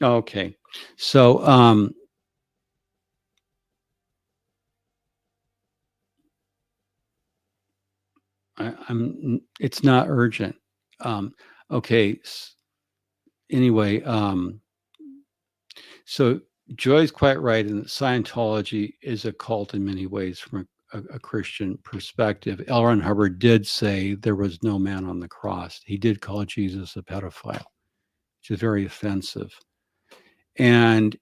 [SPEAKER 1] Okay. So, it's not urgent. Okay. Anyway, so Joy's quite right in that Scientology is a cult in many ways from a Christian perspective. L. Ron Hubbard did say there was no man on the cross. He did call Jesus a pedophile, which is very offensive. And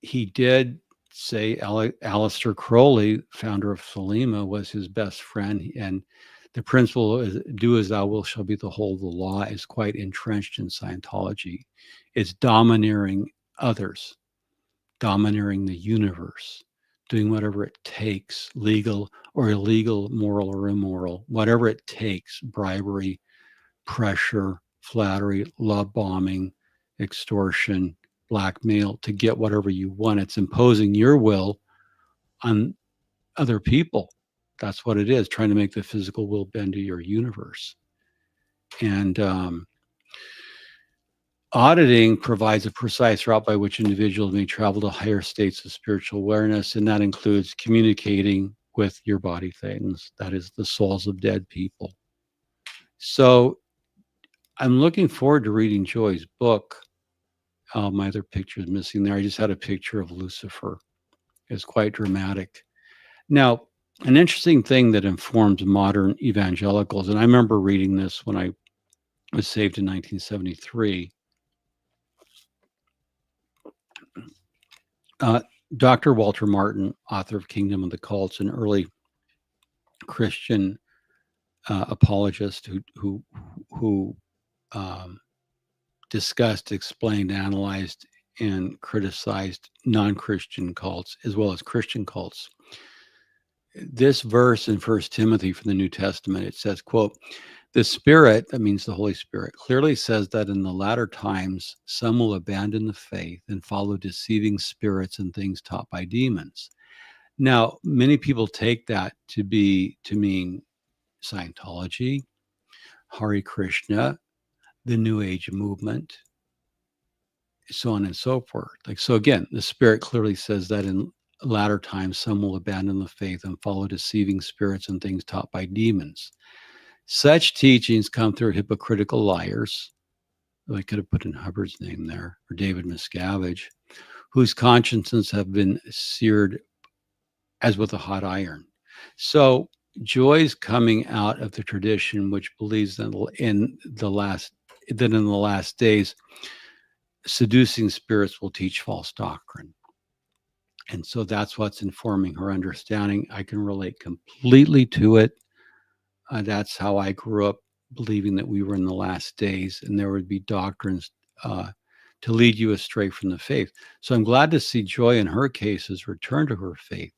[SPEAKER 1] he did say Aleister Crowley, founder of Thelema, was his best friend. And the principle is, do as thou wilt shall be the whole of the law, is quite entrenched in Scientology. It's domineering others, domineering the universe, doing whatever it takes, legal or illegal, moral or immoral, whatever it takes, bribery, pressure, flattery, love bombing, extortion, blackmail, to get whatever you want. It's imposing your will on other people. That's what it is, trying to make the physical will bend to your universe. And auditing provides a precise route by which individuals may travel to higher states of spiritual awareness, and that includes communicating with your body things, that is the souls of dead people. So I'm looking forward to reading Joy's book. My other picture is missing there. I just had a picture of Lucifer. It's quite dramatic. Now, an interesting thing that informs modern evangelicals, and I remember reading this when I was saved in 1973. Dr. Walter Martin, author of Kingdom of the Cults, an early Christian apologist who discussed, explained, analyzed, and criticized non-Christian cults as well as Christian cults. This verse in 1 Timothy from the New Testament, it says, quote, "The Spirit," that means the Holy Spirit, "clearly says that in the latter times some will abandon the faith and follow deceiving spirits and things taught by demons." Now, many people take that to mean Scientology, Hare Krishna, the New Age movement, so on and so forth. So again, the Spirit clearly says that in latter times some will abandon the faith and follow deceiving spirits and things taught by demons. Such teachings come through hypocritical liars. I could have put in Hubbard's name there, or David Miscavige, whose consciences have been seared as with a hot iron. So Joy's coming out of the tradition which believes that in the last days, seducing spirits will teach false doctrine. And so that's what's informing her understanding. I can relate completely to it. That's how I grew up, believing that we were in the last days and there would be doctrines to lead you astray from the faith. So I'm glad to see Joy in her case has returned to her faith.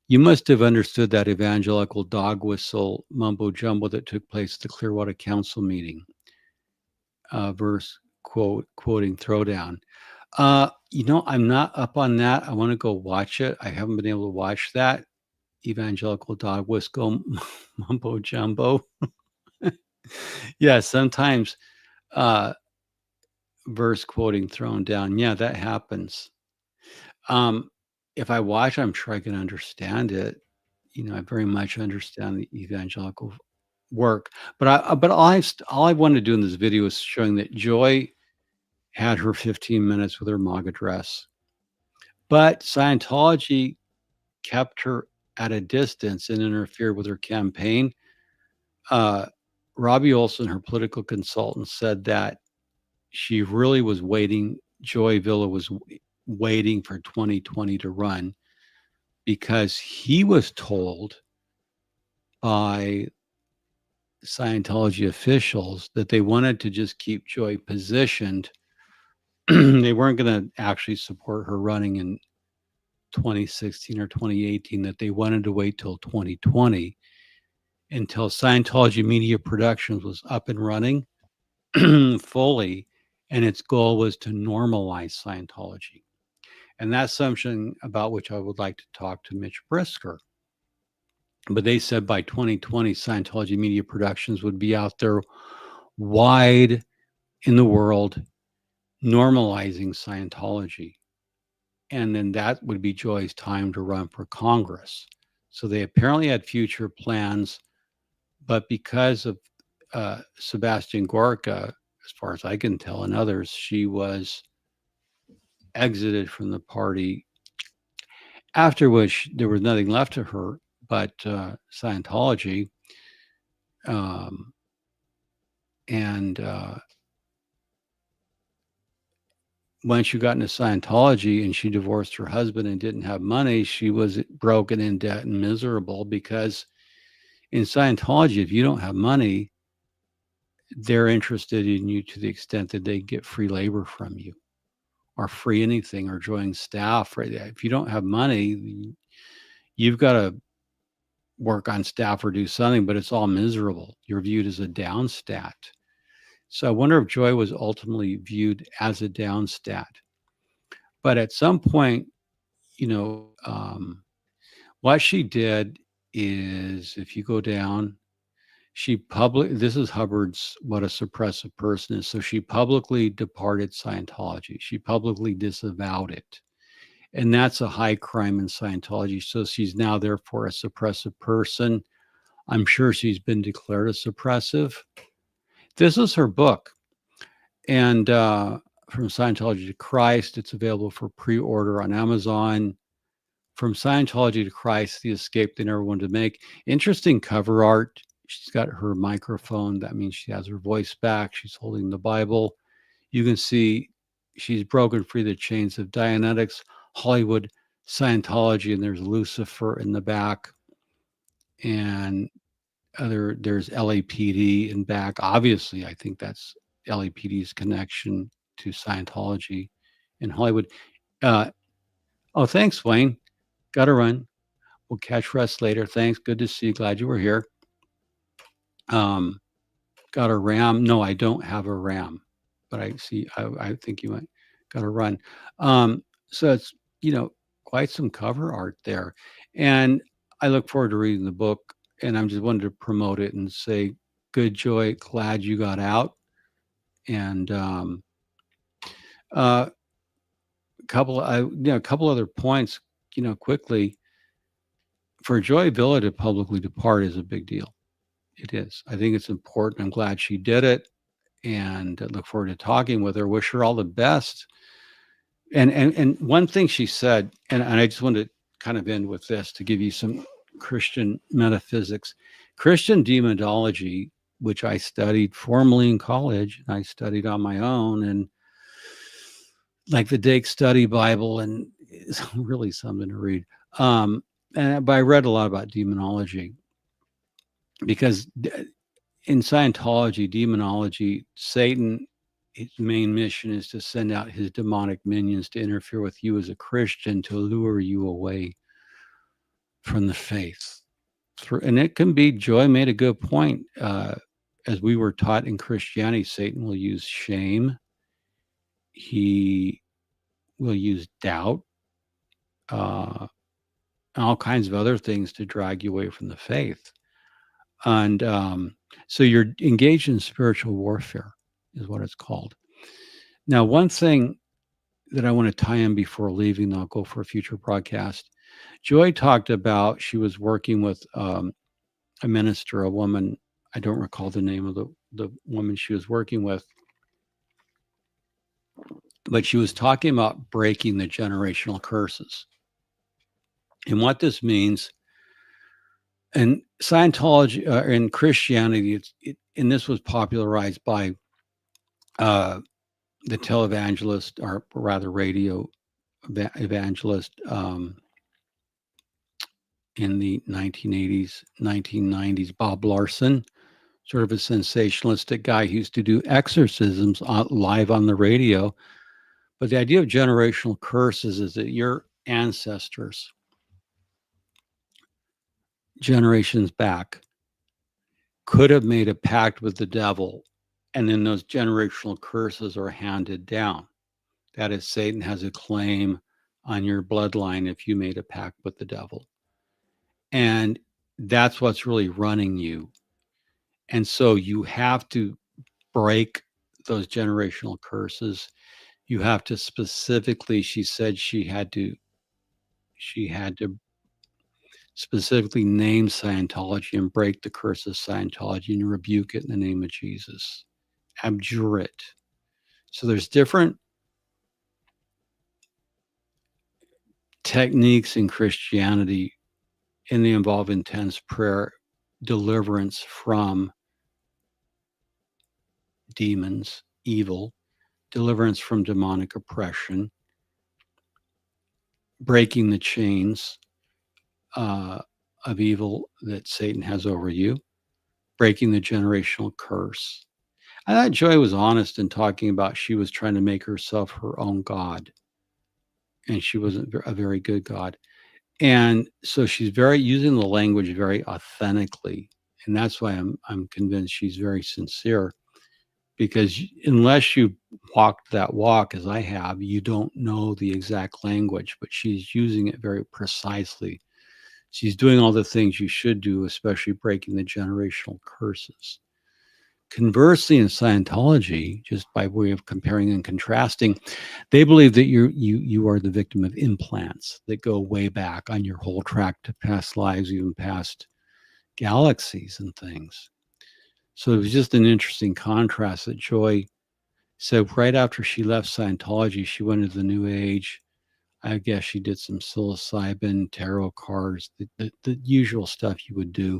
[SPEAKER 1] You must have understood that evangelical dog whistle mumbo jumbo that took place at the Clearwater Council meeting. Verse quoting Throwdown. I'm not up on that. I want to go watch it. I haven't been able to watch that evangelical dog whistle mumbo jumbo. Yeah, sometimes verse quoting thrown down. Yeah, that happens. If I watch, I'm sure I can understand it. I very much understand the evangelical work, but all I wanted to do in this video is showing that Joy had her 15 minutes with her MAGA dress, but Scientology kept her at a distance and interfered with her campaign. Robbie Olson, her political consultant, said that she really was waiting. Joy Villa was waiting for 2020 to run because he was told by Scientology officials that they wanted to just keep Joy positioned. They weren't going to actually support her running in 2016 or 2018, that they wanted to wait till 2020 until Scientology Media Productions was up and running fully, and its goal was to normalize Scientology. And that's something about which I would like to talk to Mitch Brisker. But they said by 2020, Scientology Media Productions would be out there wide in the world, normalizing Scientology. And then that would be Joy's time to run for Congress. So they apparently had future plans, but because of Sebastian Gorka, as far as I can tell, and others, she was exited from the party, after which there was nothing left to her but Scientology. And when she got into Scientology and she divorced her husband and didn't have money, she was broken in debt and miserable, because in Scientology, if you don't have money, they're interested in you to the extent that they get free labor from you or free anything or join staff. Right? If you don't have money, you've got to work on staff or do something, but it's all miserable. You're viewed as a downstat. So I wonder if Joy was ultimately viewed as a downstat. But at some point, what she did is, if you go down, this is Hubbard's What a Suppressive Person Is. So she publicly departed Scientology. She publicly disavowed it. And that's a high crime in Scientology. So she's now therefore a suppressive person. I'm sure she's been declared a suppressive. This is her book. And From Scientology to Christ, it's available for pre-order on Amazon. From Scientology to Christ, The Escape They Never Wanted to Make. Interesting cover art. She's got her microphone. That means she has her voice back. She's holding the Bible. You can see she's broken free of the chains of Dianetics, Hollywood, Scientology, and there's Lucifer in the back. And there's LAPD in back. Obviously, I think that's LAPD's connection to Scientology in Hollywood. Thanks, Wayne. Got to run. We'll catch Russ later. Thanks. Good to see you. Glad you were here. Got a RAM? No, I don't have a RAM, but I think you might got to run. So it's, quite some cover art there. And I look forward to reading the book, and I'm just wanted to promote it and say, good, Joy, glad you got out. And a couple other points, quickly. For Joy Villa to publicly depart is a big deal. It is. I think it's important. I'm glad she did it, and I look forward to talking with her. Wish her all the best. And one thing she said, and I just want to kind of end with this to give you some Christian metaphysics. Christian demonology, which I studied formally in college, and I studied on my own, and like the Dake Study Bible, and it's really something to read. But I read a lot about demonology because in Scientology, demonology, Satan, his main mission is to send out his demonic minions to interfere with you as a Christian to lure you away from the faith. And it can be, Joy made a good point. As we were taught in Christianity, Satan will use shame, he will use doubt, and all kinds of other things to drag you away from the faith. And so you're engaged in spiritual warfare, is what it's called. Now, one thing that I want to tie in before leaving, I'll go for a future broadcast. Joy talked about she was working with a minister, a woman. I don't recall the name of the woman she was working with, but she was talking about breaking the generational curses. And what this means in Scientology, in Christianity, and this was popularized by the televangelist, or rather radio evangelist, in the 1980s, 1990s, Bob Larson, sort of a sensationalistic guy who used to do exorcisms live on the radio. But the idea of generational curses is that your ancestors, generations back, could have made a pact with the devil, and then those generational curses are handed down. That is, Satan has a claim on your bloodline if you made a pact with the devil. And that's what's really running you. And so you have to break those generational curses. You have to specifically, she said she had to specifically name Scientology and break the curse of Scientology and rebuke it in the name of Jesus. Abjure it. So there's different techniques in Christianity, and they involve intense prayer, deliverance from demons, evil, deliverance from demonic oppression, breaking the chains of evil that Satan has over you, breaking the generational curse. I thought Joy was honest in talking about she was trying to make herself her own God, and she wasn't a very good God. And so she's very using the language very authentically, and that's why I'm convinced she's very sincere. Because unless you walked that walk as I have, you don't know the exact language, but she's using it very precisely. She's doing all the things you should do, especially breaking the generational curses. Conversely, in Scientology, just by way of comparing and contrasting, they believe that you are the victim of implants that go way back on your whole track to past lives, even past galaxies and things. So it was just an interesting contrast that Joy said right after she left Scientology, she went into the New Age. I guess she did some psilocybin, tarot cards, the usual stuff you would do.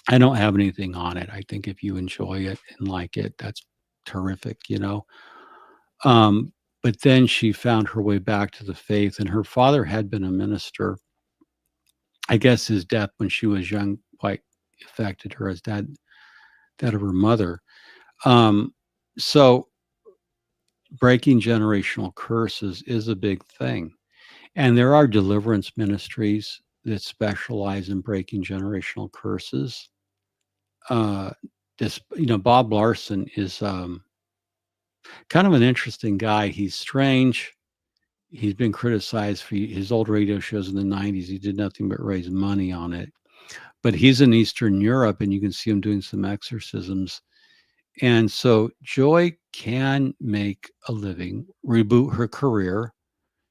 [SPEAKER 1] I don't have anything on it. I think if you enjoy it and like it, that's terrific, you know. But then she found her way back to the faith, and her father had been a minister. I guess his death when she was young quite affected her, as that of her mother. So breaking generational curses is a big thing. And there are deliverance ministries that specialize in breaking generational curses. Bob Larson is kind of an interesting guy. He's strange. He's been criticized for his old radio shows in the 90s. He did nothing but raise money on it. But he's in Eastern Europe, and you can see him doing some exorcisms. And so Joy can make a living, reboot her career,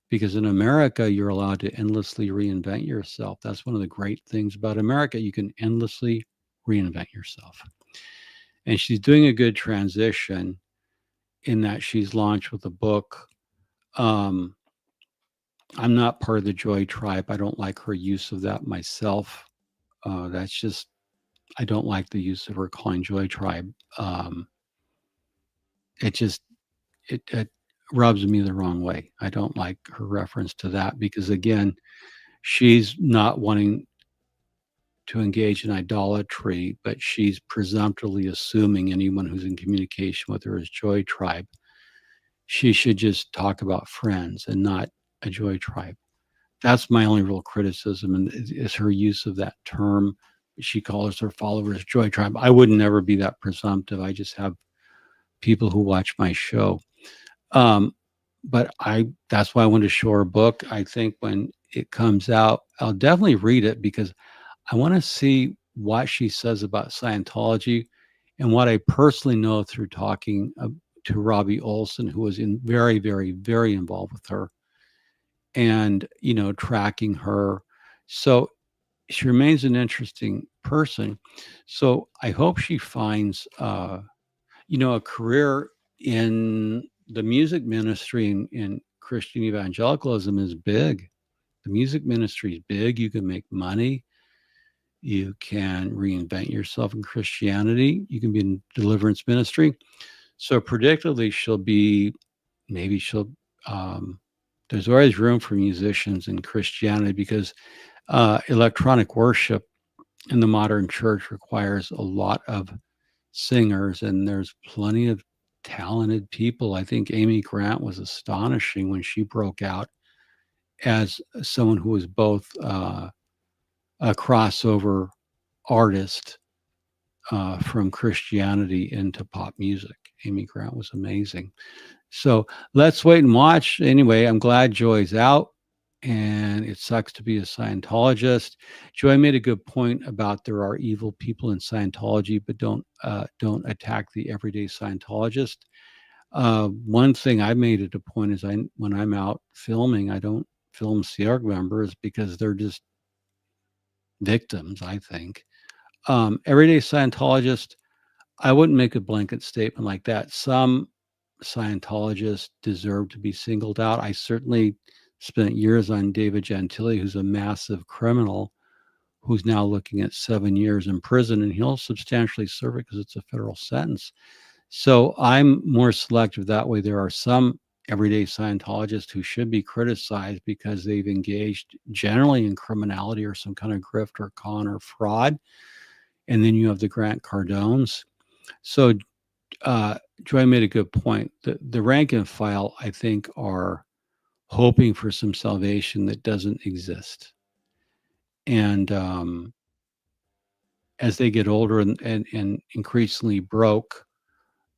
[SPEAKER 1] because in America, you're allowed to endlessly reinvent yourself. That's one of the great things about America. You can endlessly reinvent yourself. And she's doing a good transition in that she's launched with a book Um, I'm not part of the Joy Tribe. I don't like her use of that myself. That's just, I don't like the use of her calling Joy Tribe. It just, it rubs me the wrong way. I don't like her reference to that because, again, she's not wanting to engage in idolatry, but she's presumptively assuming anyone who's in communication with her is Joy Tribe. She should just talk about friends and not a Joy Tribe. That's my only real criticism, and is her use of that term. She calls her followers Joy Tribe. I would never be that presumptive. I just have people who watch my show. But that's why I wanted to show her book. I think when it comes out, I'll definitely read it because I want to see what she says about Scientology and what I personally know through talking to Robbie Olson, who was very, very, very involved with her and, tracking her. So she remains an interesting person. So I hope she finds, a career in the music ministry in Christian evangelicalism is big. The music ministry is big. You can make money. You can reinvent yourself in Christianity. You can be in deliverance ministry. So predictably, there's always room for musicians in Christianity because electronic worship in the modern church requires a lot of singers, and there's plenty of talented people. I think Amy Grant was astonishing when she broke out as someone who was both a crossover artist from Christianity into pop music. Amy Grant was amazing. So let's wait and watch. Anyway, I'm glad Joy's out, and it sucks to be a Scientologist. Joy made a good point about there are evil people in Scientology, but don't attack the everyday Scientologist. One thing I made it a point is when I'm out filming, I don't film CR members because they're just victims, I think. Everyday Scientologist, I wouldn't make a blanket statement like that. Some Scientologists deserve to be singled out. I certainly spent years on David Gentili, who's a massive criminal, who's now looking at 7 years in prison, and he'll substantially serve it because it's a federal sentence. So I'm more selective that way. There are some everyday Scientologists who should be criticized because they've engaged generally in criminality or some kind of grift or con or fraud. And then you have the Grant Cardones. So Joy made a good point. The rank and file, I think, are hoping for some salvation that doesn't exist. And as they get older and increasingly broke,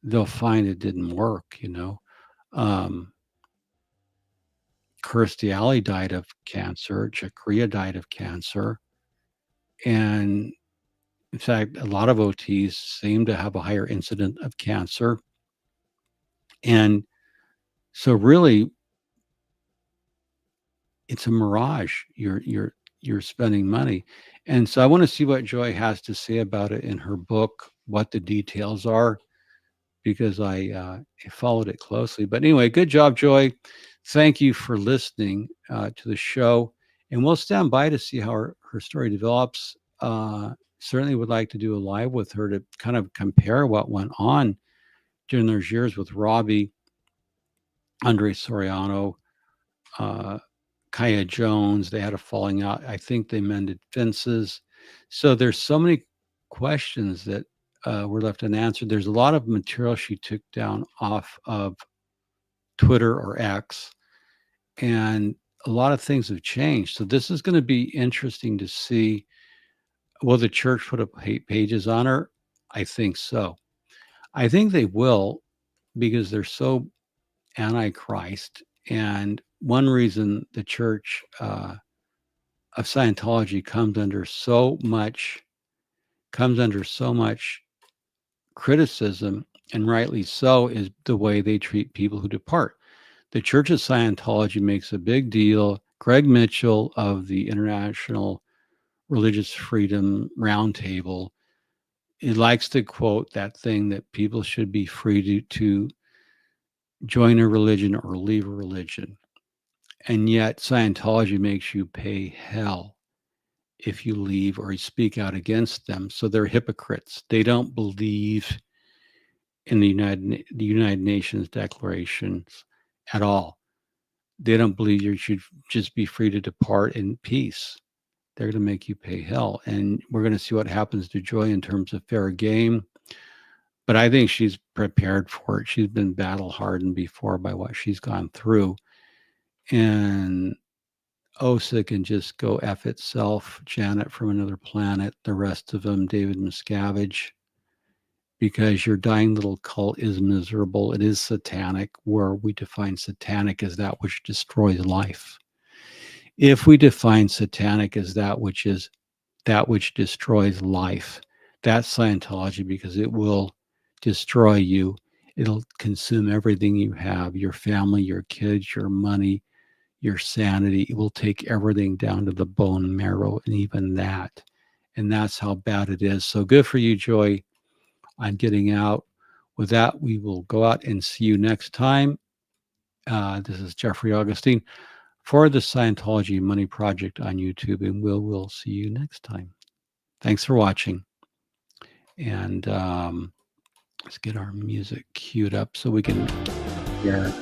[SPEAKER 1] they'll find it didn't work, Kirstie Alley died of cancer. Chakria died of cancer. And in fact, a lot of OTs seem to have a higher incidence of cancer. And so really, it's a mirage. You're spending money. And so I want to see what Joy has to say about it in her book, what the details are, because I followed it closely. But anyway, good job, Joy. Thank you for listening to the show. And we'll stand by to see how her story develops. Certainly would like to do a live with her to kind of compare what went on during those years with Robbie, Andre Soriano, Kaya Jones. They had a falling out. I think they mended fences. So there's so many questions that were left unanswered. There's a lot of material she took down off of Twitter or X, and a lot of things have changed. So this is going to be interesting to see. Will the church put up pages on her? I think so. I think they will because they're so antichrist. And one reason the church of Scientology comes under so much criticism, and rightly so, is the way they treat people who depart. The Church of Scientology makes a big deal. Greg Mitchell of the International Religious Freedom Roundtable, he likes to quote that thing that people should be free to join a religion or leave a religion. And yet Scientology makes you pay hell if you leave or you speak out against them. So they're hypocrites. They don't believe in the United Nations declarations at all. They don't believe you should just be free to depart in peace. They're going to make you pay hell. And we're going to see what happens to Joy in terms of fair game. But I think she's prepared for it. She's been battle hardened before by what she's gone through. And OSA can just go F itself, Janet from Another Planet, the rest of them, David Miscavige, because your dying little cult is miserable. It is satanic, where we define satanic as that which destroys life. If we define satanic as that which destroys life, that's Scientology, because it will destroy you. It'll consume everything you have, your family, your kids, your money, your sanity. It will take everything down to the bone marrow, and even that. And that's how bad it is. So good for you, Joy, on getting out. With that, we will go out and see you next time. This is Jeffrey Augustine for the Scientology Money Project on YouTube, and we'll see you next time. Thanks for watching. And let's get our music queued up so we can hear.